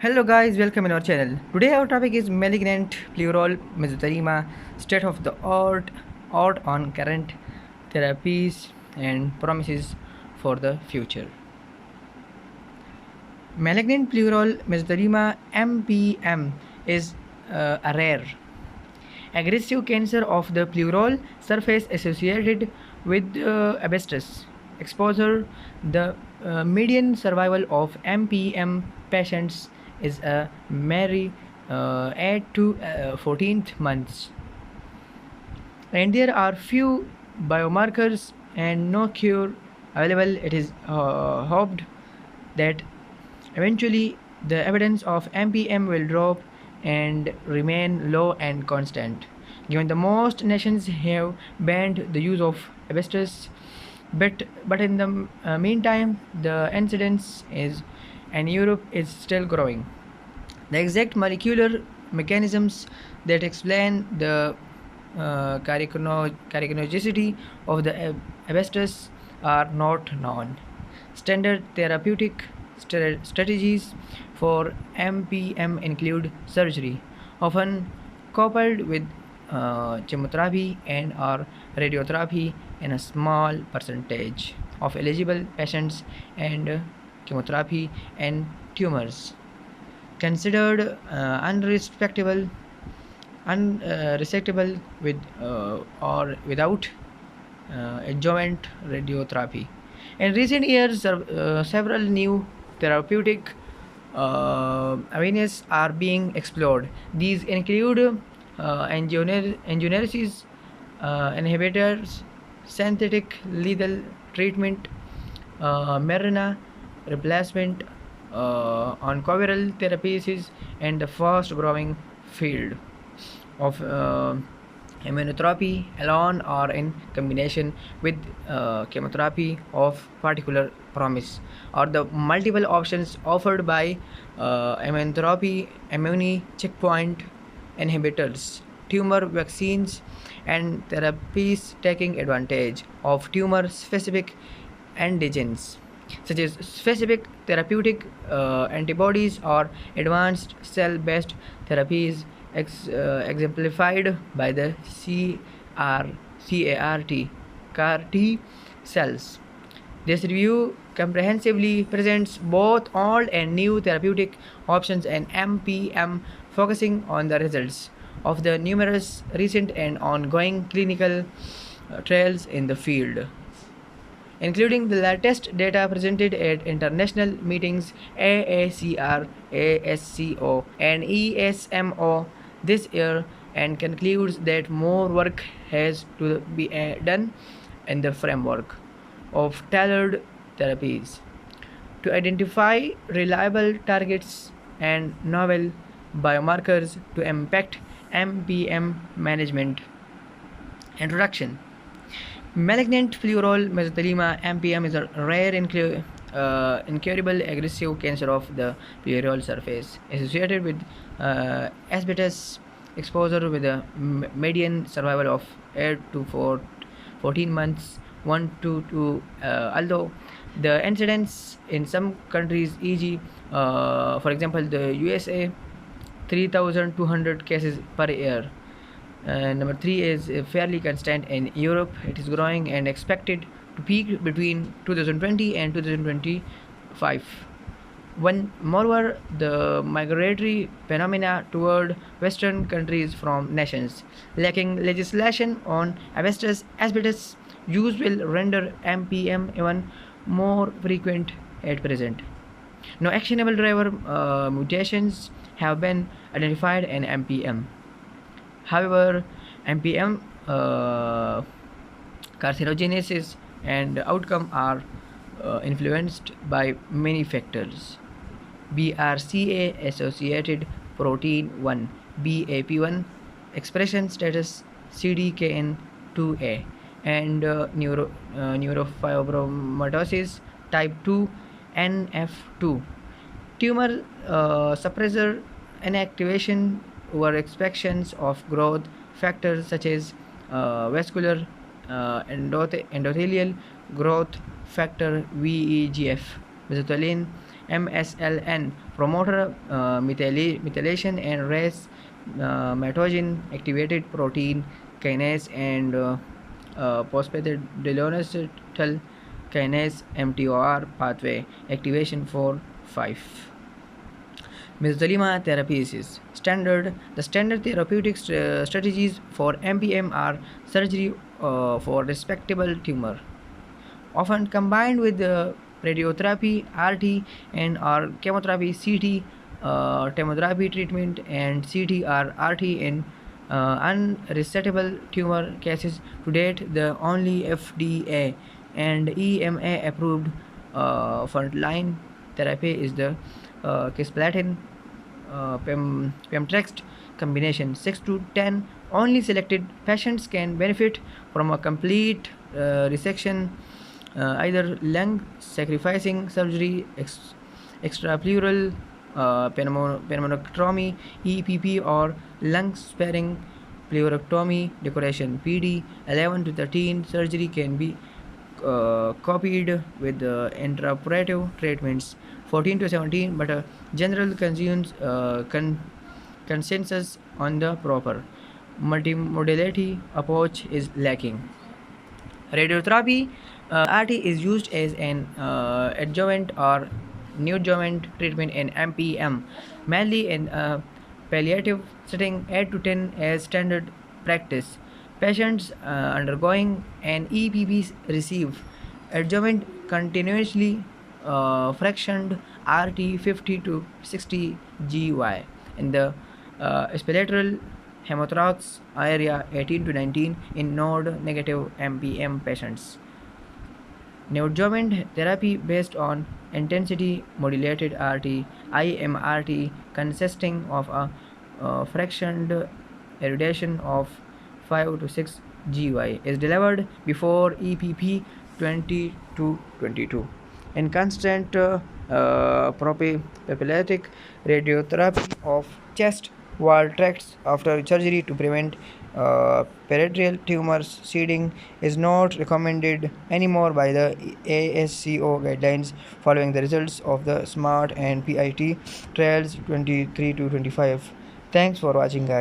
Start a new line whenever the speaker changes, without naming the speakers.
Hello guys, welcome in our channel. Today our topic is malignant pleural mesothelioma, state of the art on current therapies and promises for the future. Malignant pleural mesothelioma (MPM) is a rare, aggressive cancer of the pleural surface associated with asbestos exposure. The median survival of MPM patients is a mere 8 to 14 months, and there are few biomarkers and no cure available. It is hoped that eventually the evidence of MPM will drop and remain low and constant. Given the most nations have banned the use of asbestos, but in the meantime, the incidence is in Europe is still growing. The exact molecular mechanisms that explain the carcinogenicity of the asbestos are not known. Standard therapeutic strategies for MPM include surgery, often coupled with chemotherapy and or radiotherapy in a small percentage of eligible patients, and chemotherapy and tumors considered unresectable with or without adjuvant radiotherapy. In recent years, several new therapeutic avenues are being explored. These include angiogenesis inhibitors, synthetic lethal treatment, marina replacement, oncoviral therapies, and the fast growing field of immunotherapy alone or in combination with chemotherapy of particular promise, or the multiple options offered by immunotherapy, immune checkpoint inhibitors, tumor vaccines, and therapies taking advantage of tumor specific antigens such as specific therapeutic antibodies or advanced cell based therapies, exemplified by the CAR T cells. This review comprehensively presents both old and new therapeutic options and MPM, focusing on the results of the numerous recent and ongoing clinical trials in the field, including the latest data presented at international meetings AACR, ASCO, and ESMO this year, and concludes that more work has to be done in the framework of tailored therapies to identify reliable targets and novel biomarkers to impact MPM management. Introduction. Malignant pleural mesothelioma (MPM) is a rare incurable aggressive cancer of the pleural surface associated with asbestos exposure with a median survival of 8 to 14 months, 1 to 2, although the incidence in some countries, e.g., for example, the USA, 3,200 cases per year. Number 3 is fairly constant in Europe. It is growing and expected to peak between 2020 and 2025. Moreover, the migratory phenomena toward Western countries from nations lacking legislation on asbestos use will render MPM even more frequent at present. No actionable driver mutations have been identified in MPM. However, MPM carcinogenesis and outcome are influenced by many factors. BRCA associated protein 1, BAP1 expression status, CDKN2A, and neurofibromatosis type 2, NF2, tumor suppressor inactivation, overexpressions of growth factors such as vascular endothelial growth factor, VEGF, mesothelin, MSLN, promoter methylation and race mitogen activated protein kinase and phosphatidylinositol kinase MTOR pathway activation for 5. Mesothelioma therapies is standard. The standard therapeutic strategies for MPM are surgery for resectable tumor, often combined with radiotherapy, RT, and or chemotherapy, CT, chemotherapy treatment, and CT or RT in unresectable tumor cases. To date, the only FDA and EMA approved frontline therapy is the cisplatin Pemtrext combination. 6 to 10 only selected patients can benefit from a complete resection, either lung sacrificing surgery, extrapleural pneumonectomy EPP, or lung sparing pleurectomy decoration PD. 11 to 13 surgery can be copied with intraoperative treatments. 14 to 17, but a general consensus on the proper multimodality approach is lacking. Radiotherapy RT is used as an adjuvant or neoadjuvant treatment in MPM, mainly in a palliative setting. 8 to 10 as standard practice. Patients undergoing an EPP receive adjuvant continuously fractioned RT 50 to 60 GY in the spalatal hemothorax area. 18 to 19 in node negative MPM patients. Neoadjuvant therapy based on intensity modulated RT IMRT, consisting of a fractioned irradiation of 5 to 6 GY, is delivered before EPP 20 to 22. And constant prophylactic radiotherapy of chest wall tracts after surgery to prevent peritoneal tumors seeding is not recommended anymore by the ASCO guidelines following the results of the SMART and PIT trials 23 to 25. Thanks for watching, guys.